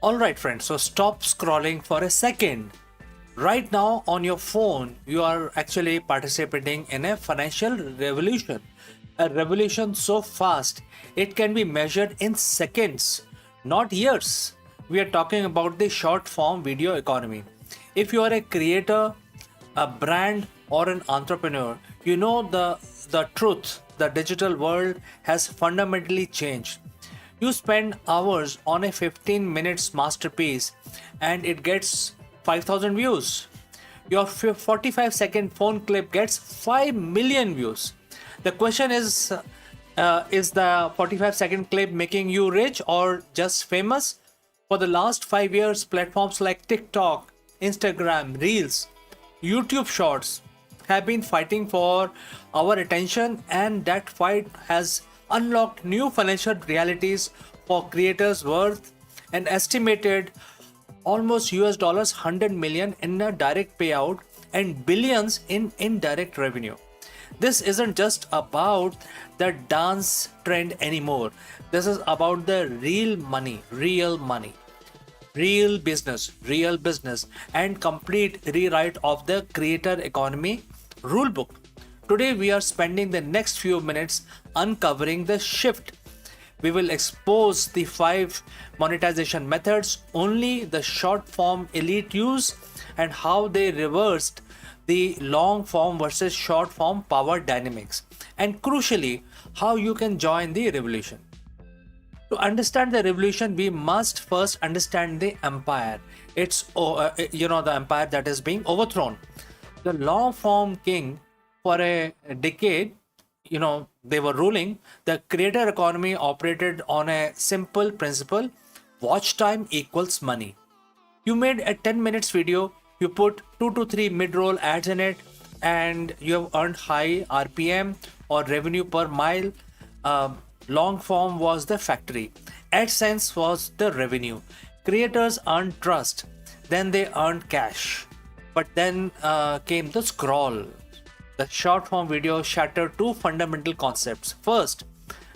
Alright, friends, so stop scrolling for a second. Right now, on your phone, you are actually participating in a financial revolution. A revolution so fast, it can be measured in seconds, not years. We are talking about the short form video economy. If you are a creator, a brand, or an entrepreneur, you know the truth. The digital world has fundamentally changed. You spend hours on a 15 minutes masterpiece and it gets 5,000 views. Your 45-second phone clip gets 5 million views. The question is the 45-second clip making you rich or just famous? For the last 5 years, platforms like TikTok, Instagram, Reels, YouTube Shorts have been fighting for our attention, and that fight has unlocked new financial realities for creators worth an estimated almost US dollars 100 million in a direct payout and billions in indirect revenue. This isn't just about the dance trend anymore. This is about the real business, and complete rewrite of the creator economy rulebook. Today, we are spending the next few minutes uncovering the shift. We will expose the 5 monetization methods only the short form elite use, and how they reversed the long form versus short form power dynamics, and crucially, how you can join the revolution. To understand the revolution, we must first understand the empire. The empire that is being overthrown. The long form king, for a decade, they were ruling. The creator economy operated on a simple principle: watch time equals money. You made a 10 minutes video, you put 2 to 3 mid-roll ads in it, and you have earned high RPM or revenue per mile. Long form was the factory. AdSense was the revenue. Creators earned trust, then they earned cash. But then came the scroll. The short form video shattered two fundamental concepts. First,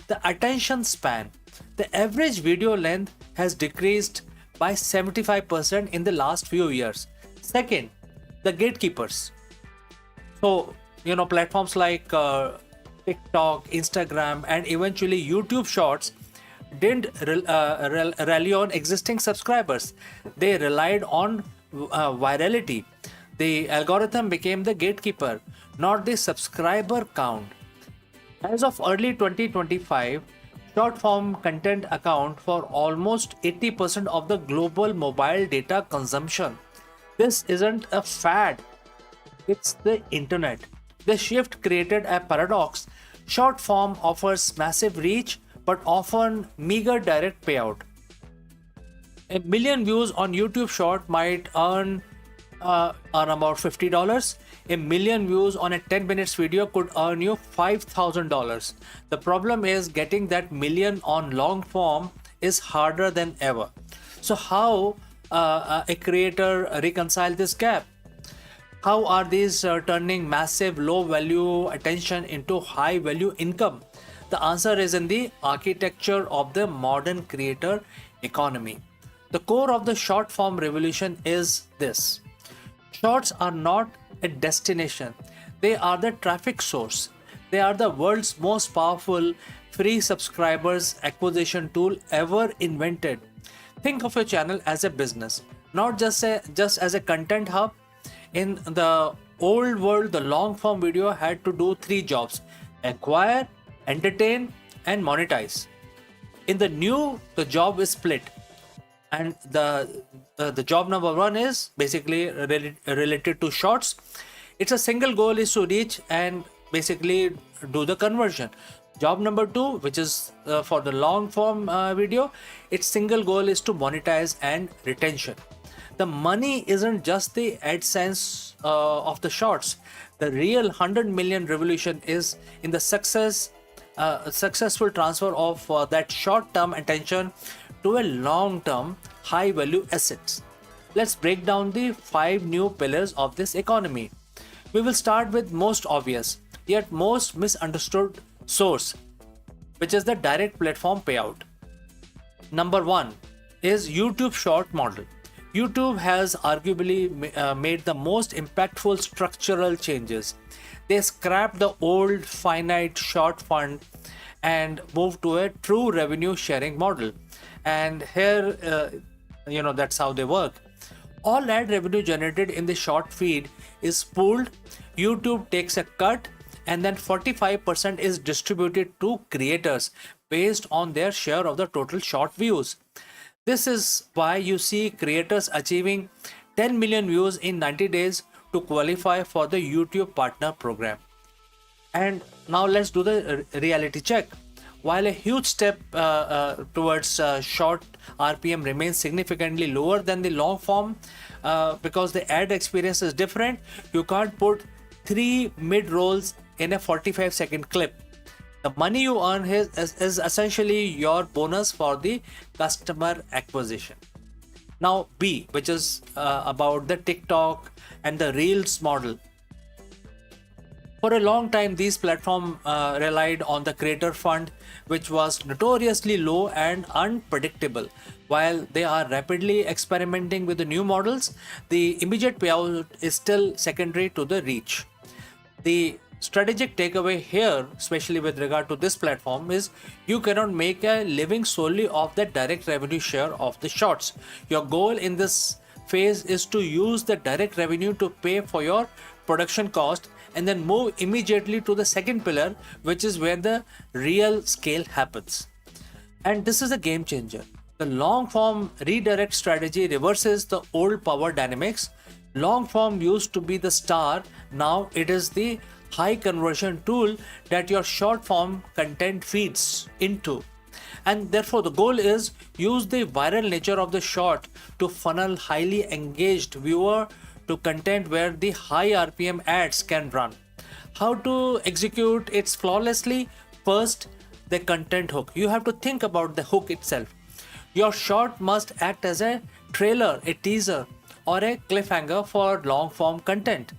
the attention span. The average video length has decreased by 75% in the last few years. Second, the gatekeepers. So, platforms like TikTok, Instagram, and eventually YouTube Shorts didn't rally on existing subscribers. They relied on virality. The algorithm became the gatekeeper, not the subscriber count. As of early 2025, short form content account for almost 80% of the global mobile data consumption. This isn't a fad, it's the internet. The shift created a paradox. Short form offers massive reach but often meager direct payout. A million views on YouTube Short might earn about $50. A million views on a 10 minutes video could earn you $5,000. The problem is getting that million on long form is harder than ever. So how a creator reconcile this gap? How are these turning massive low value attention into high value income? The answer is in the architecture of the modern creator economy. The core of the short form revolution is this: shorts are not a destination, they are the traffic source. They are the world's most powerful free subscribers acquisition tool ever invented. Think of your channel as a business, not just as a content hub. In the old world, the long form video had to do 3 jobs: acquire, entertain, and monetize. In the new, the job is split, and the job number 1 is basically related to shorts. Its a single goal is to reach and basically do the conversion. Job number 2, which is for the long form video, its single goal is to monetize and retention. The money isn't just the AdSense of the shorts. The real 100 million revolution is in the successful transfer of that short-term attention to a long-term high-value assets. Let's break down the 5 new pillars of this economy. We will start with most obvious, yet most misunderstood source, which is the direct platform payout. Number 1, is YouTube short model. YouTube has arguably made the most impactful structural changes. They scrapped the old finite short fund and moved to a true revenue sharing model. And here, that's how they work. All ad revenue generated in the short feed is pooled. YouTube takes a cut, and then 45% is distributed to creators based on their share of the total short views. This is why you see creators achieving 10 million views in 90 days to qualify for the YouTube Partner Program. And now let's do the reality check. While a huge step towards short RPM remains significantly lower than the long form because the ad experience is different, you can't put three mid rolls in a 45-second clip. The money you earn is essentially your bonus for the customer acquisition. Now, B, which is about the TikTok and the Reels model. For a long time, these platforms relied on the creator fund, which was notoriously low and unpredictable. While they are rapidly experimenting with the new models, the immediate payout is still secondary to the reach. The strategic takeaway here, especially with regard to this platform, is you cannot make a living solely off the direct revenue share of the shorts. Your goal in this phase is to use the direct revenue to pay for your production cost and then move immediately to the second pillar, which is where the real scale happens. And this is a game changer. The long form redirect strategy reverses the old power dynamics. Long form used to be the star, now it is the high conversion tool that your short form content feeds into. And therefore, the goal is use the viral nature of the short to funnel highly engaged viewer to content where the high RPM ads can run. How to execute it flawlessly? First, the content hook. You have to think about the hook itself. Your short must act as a trailer, a teaser, or a cliffhanger for long form content.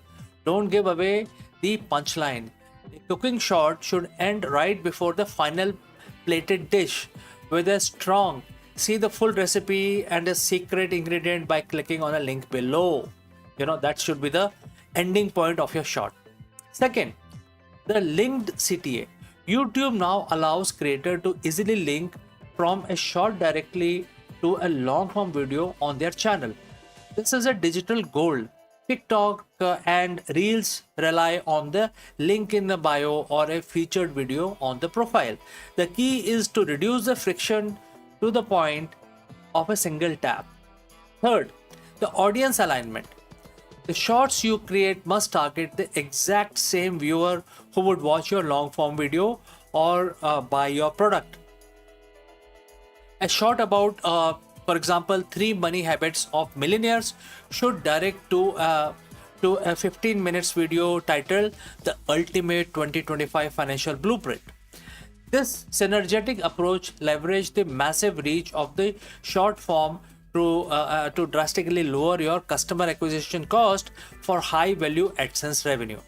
Don't give away the punchline. The cooking shot should end right before the final plated dish with a strong see the full recipe and a secret ingredient by clicking on a link below. That should be the ending point of your shot. Second, the linked CTA. YouTube now allows creator to easily link from a short directly to a long form video on their channel. This is a digital gold. TikTok and Reels rely on the link in the bio or a featured video on the profile. The key is to reduce the friction to the point of a single tap. Third, the audience alignment. The shorts you create must target the exact same viewer who would watch your long form video or buy your product. A short about, for example, 3 money habits of millionaires should direct to a 15 minutes video titled The Ultimate 2025 Financial Blueprint. This synergetic approach leverages the massive reach of the short form to drastically lower your customer acquisition cost for high value AdSense revenue.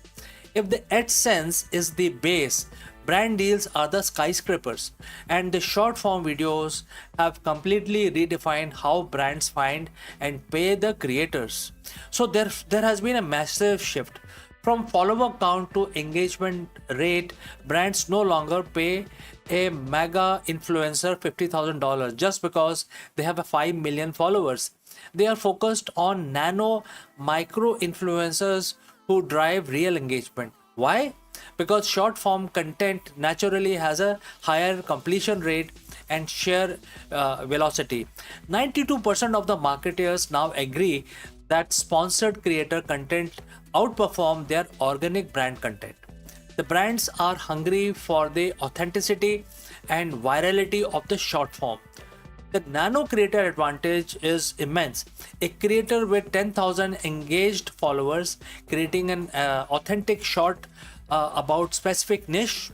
If the AdSense is the base, brand deals are the skyscrapers, and the short form videos have completely redefined how brands find and pay the creators. So there has been a massive shift from follower count to engagement rate. Brands no longer pay a mega influencer $50,000 just because they have a 5 million followers. They are focused on nano micro influencers who drive real engagement. Why? Because short form content naturally has a higher completion rate and share velocity. 92% of the marketers now agree that sponsored creator content outperform their organic brand content. The brands are hungry for the authenticity and virality of the short form. The nano creator advantage is immense. A creator with 10,000 engaged followers creating an authentic short about specific niche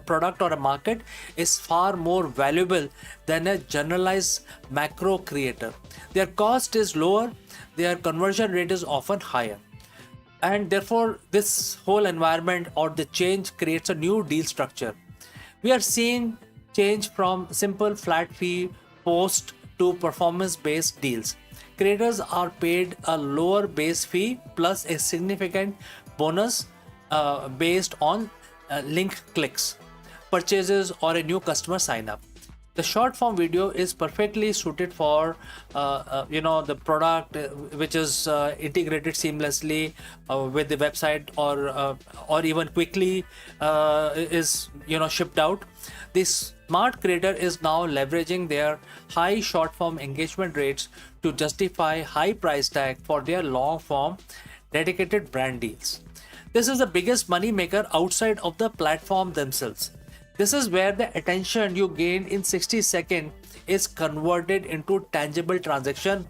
product or a market is far more valuable than a generalized macro creator. Their cost is lower, their conversion rate is often higher. And therefore, this whole environment or the change creates a new deal structure. We are seeing change from simple flat fee post to performance-based deals. Creators are paid a lower base fee plus a significant bonus based on link clicks, purchases, or a new customer sign up. The short form video is perfectly suited for the product which is integrated seamlessly with the website, or even quickly is shipped out. This smart creator is now leveraging their high short form engagement rates to justify high price tag for their long form dedicated brand deals. This is the biggest money maker outside of the platform themselves. This is where the attention you gain in 60 seconds is converted into tangible transaction.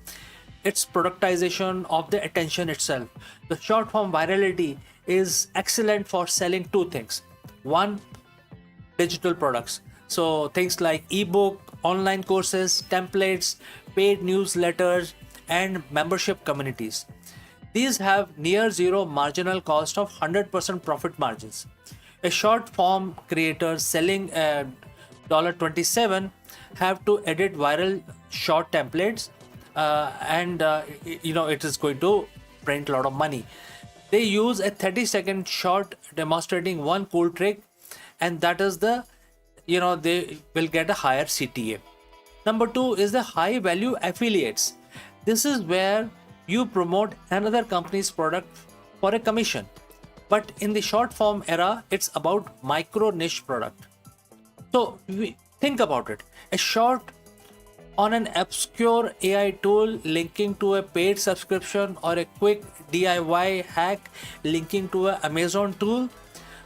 It's productization of the attention itself. The short form virality is excellent for selling two things. One, digital products. So things like ebook, online courses, templates, paid newsletters, and membership communities. These have near zero marginal cost of 100% profit margins. A short form creator selling $27 have to edit viral short templates, and it is going to print a lot of money. They use a 30-second short demonstrating one cool trick, and that is they will get a higher CTA. Number two is the high value affiliates. This is where you promote another company's product for a commission. But in the short form era, it's about micro niche product. So think about it. A short on an obscure AI tool linking to a paid subscription, or a quick DIY hack linking to an Amazon tool.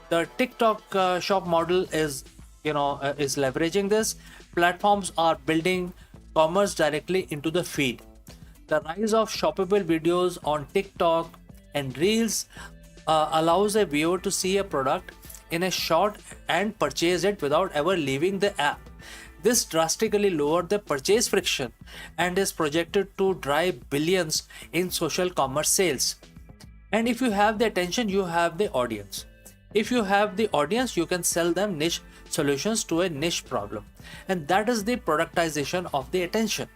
The TikTok shop model is leveraging this. Platforms are building commerce directly into the feed. The rise of shoppable videos on TikTok and Reels allows a viewer to see a product in a short and purchase it without ever leaving the app. This drastically lowered the purchase friction and is projected to drive billions in social commerce sales. And if you have the attention, you have the audience. If you have the audience, you can sell them niche solutions to a niche problem. And that is the productization of the attention.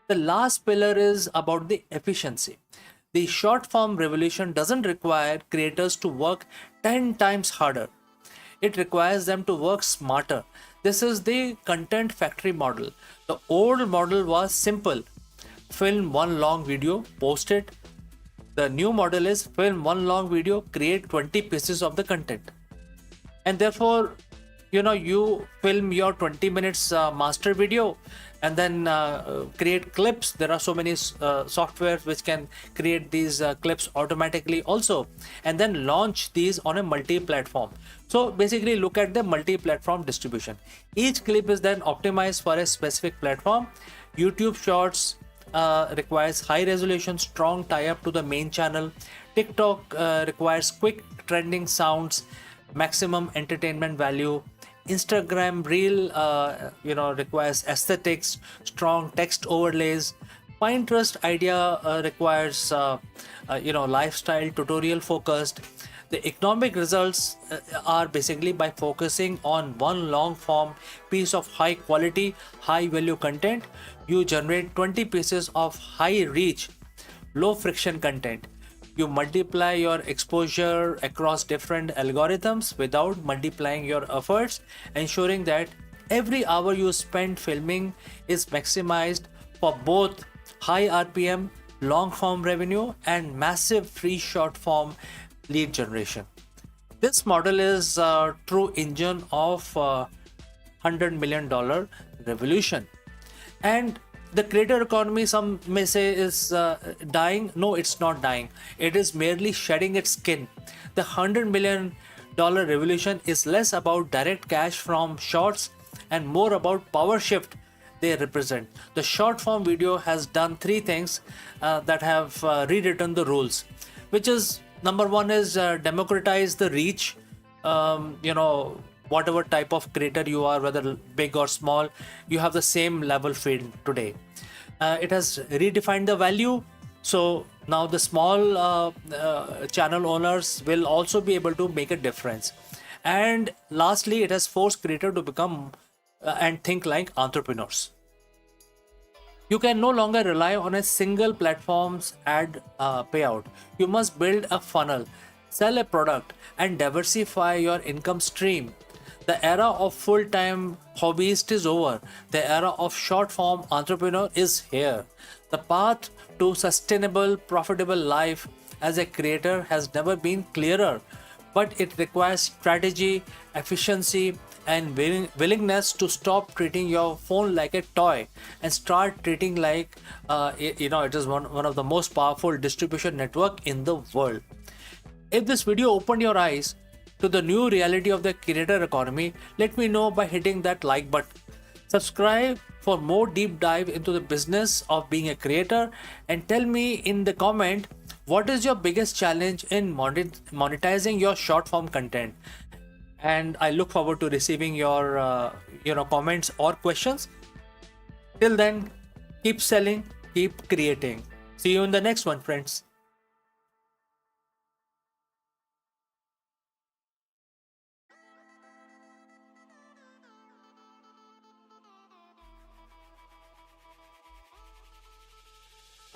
The last pillar is about the efficiency. The short form revolution doesn't require creators to work 10 times harder. It requires them to work smarter. This is the content factory model. The old model was simple. Film one long video, post it. The new model is film one long video, create 20 pieces of the content. And therefore, you film your 20 minutes master video, and then create clips. There are so many softwares which can create these clips automatically also, and then launch these on a multi-platform. So basically look at the multi-platform distribution. Each clip is then optimized for a specific platform. YouTube Shorts requires high resolution, strong tie-up to the main channel. TikTok requires quick trending sounds, maximum entertainment value. Instagram Reel requires aesthetics, strong text overlays. Pinterest idea requires lifestyle tutorial focused. The economic results are basically by focusing on one long form piece of high quality, high value content, you generate 20 pieces of high reach, low friction content. You multiply your exposure across different algorithms without multiplying your efforts, ensuring that every hour you spend filming is maximized for both high RPM, long form revenue, and massive free short form lead generation. This model is a true engine of $100 million revolution. And the creator economy, some may say, is dying. No, it's not dying. It is merely shedding its skin. The $100 million revolution is less about direct cash from shorts and more about power shift they represent. The short form video has done three things that have rewritten the rules, which is number one is democratize the reach. Whatever type of creator you are, whether big or small, you have the same level field today. It has redefined the value. So now the small channel owners will also be able to make a difference. And lastly, it has forced creators to become and think like entrepreneurs. You can no longer rely on a single platform's ad payout. You must build a funnel, sell a product, and diversify your income stream. The era of full time hobbyist is over. The era of short form entrepreneur is here. The path to sustainable, profitable life as a creator has never been clearer, but it requires strategy, efficiency, and willingness to stop treating your phone like a toy and start treating like it is one of the most powerful distribution network in the world. If this video opened your eyes to the new reality of the creator economy, let me know by hitting that like button. Subscribe for more deep dive into the business of being a creator, and tell me in the comment what is your biggest challenge in monetizing your short form content. And I look forward to receiving your comments or questions. Till then, keep selling, keep creating. See you in the next one, friends.